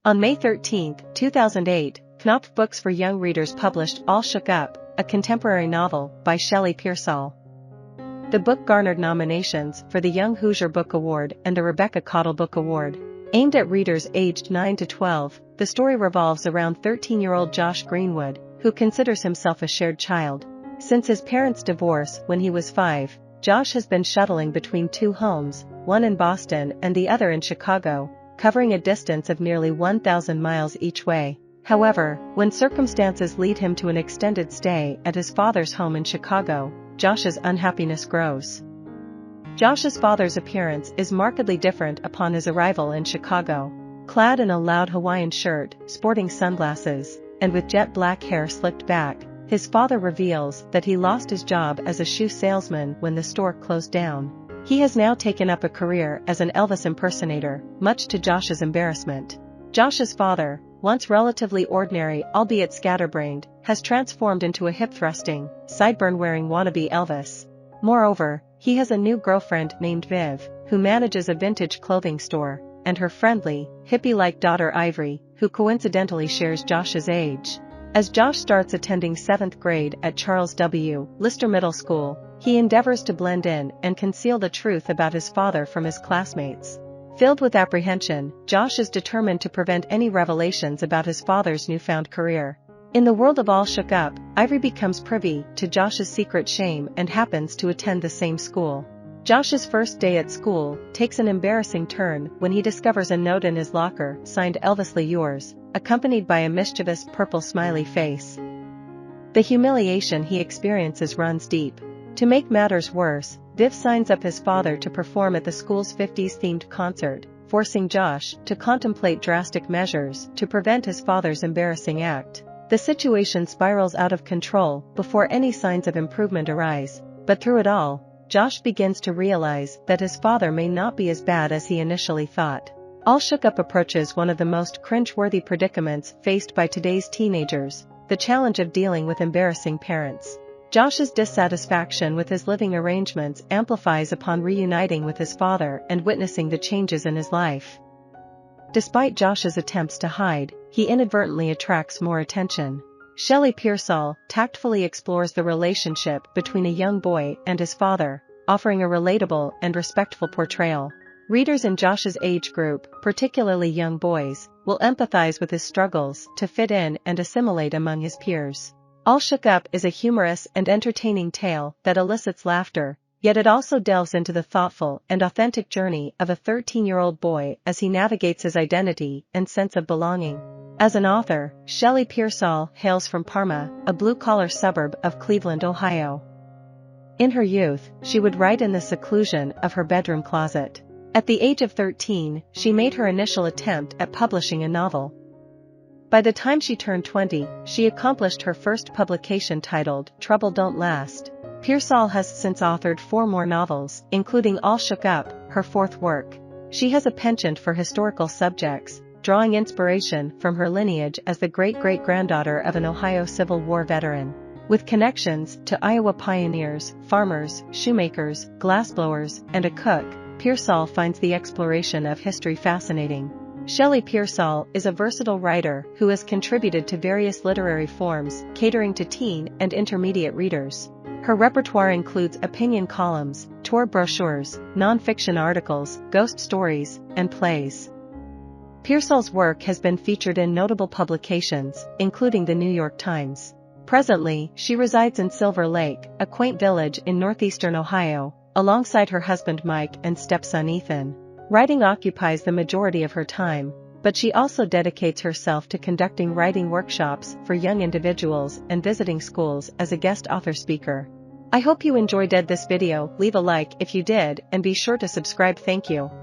On May 13, 2008, Knopf Books for Young Readers published All Shook Up, a contemporary novel by Shelley Pearsall. The book garnered nominations for the Young Hoosier Book Award and the Rebecca Cottle Book Award. Aimed at readers aged 9 to 12, the story revolves around 13-year-old Josh Greenwood, who considers himself a shared child. Since his parents' divorce when he was 5, Josh has been shuttling between two homes, one in Boston and the other in Chicago, covering a distance of nearly 1,000 miles each way. However, when circumstances lead him to an extended stay at his father's home in Chicago, Josh's unhappiness grows. Josh's father's appearance is markedly different upon his arrival in Chicago. Clad in a loud Hawaiian shirt, sporting sunglasses, and with jet black hair slicked back, his father reveals that he lost his job as a shoe salesman when the store closed down. He has now taken up a career as an Elvis impersonator, much to Josh's embarrassment. Josh's father, once relatively ordinary albeit scatterbrained, has transformed into a hip-thrusting, sideburn-wearing wannabe Elvis. Moreover, he has a new girlfriend named Viv, who manages a vintage clothing store, and her friendly, hippie-like daughter Ivory, who coincidentally shares Josh's age. As Josh starts attending 7th grade at Charles W. Lister Middle School, he endeavors to blend in and conceal the truth about his father from his classmates. Filled with apprehension, Josh is determined to prevent any revelations about his father's newfound career. In the world of All Shook Up, Ivory becomes privy to Josh's secret shame and happens to attend the same school. Josh's first day at school takes an embarrassing turn when he discovers a note in his locker signed Elvisly yours, accompanied by a mischievous purple smiley face. The humiliation he experiences runs deep. To make matters worse, Viv signs up his father to perform at the school's 50s-themed concert, forcing Josh to contemplate drastic measures to prevent his father's embarrassing act. The situation spirals out of control before any signs of improvement arise, but through it all, Josh begins to realize that his father may not be as bad as he initially thought. All Shook Up approaches one of the most cringe-worthy predicaments faced by today's teenagers, the challenge of dealing with embarrassing parents. Josh's dissatisfaction with his living arrangements amplifies upon reuniting with his father and witnessing the changes in his life. Despite Josh's attempts to hide, he inadvertently attracts more attention. Shelley Pearsall tactfully explores the relationship between a young boy and his father, offering a relatable and respectful portrayal. Readers in Josh's age group, particularly young boys, will empathize with his struggles to fit in and assimilate among his peers. All Shook Up is a humorous and entertaining tale that elicits laughter, yet it also delves into the thoughtful and authentic journey of a 13-year-old boy as he navigates his identity and sense of belonging. As an author, Shelley Pearsall hails from Parma, a blue-collar suburb of Cleveland, Ohio. In her youth, she would write in the seclusion of her bedroom closet. At the age of 13, she made her initial attempt at publishing a novel. By the time she turned 20, she accomplished her first publication titled Trouble Don't Last. Pearsall has since authored 4 more novels, including All Shook Up, her 4th work. She has a penchant for historical subjects, drawing inspiration from her lineage as the great-great-granddaughter of an Ohio Civil War veteran. With connections to Iowa pioneers, farmers, shoemakers, glassblowers, and a cook, Pearsall finds the exploration of history fascinating. Shelley Pearsall is a versatile writer who has contributed to various literary forms, catering to teen and intermediate readers. Her repertoire includes opinion columns, tour brochures, non-fiction articles, ghost stories, and plays. Pearsall's work has been featured in notable publications, including the New York Times. Presently, she resides in Silver Lake, a quaint village in northeastern Ohio, alongside her husband Mike and stepson Ethan. Writing occupies the majority of her time, but she also dedicates herself to conducting writing workshops for young individuals and visiting schools as a guest author speaker. I hope you enjoyed this video. Leave a like if you did and be sure to subscribe. Thank you.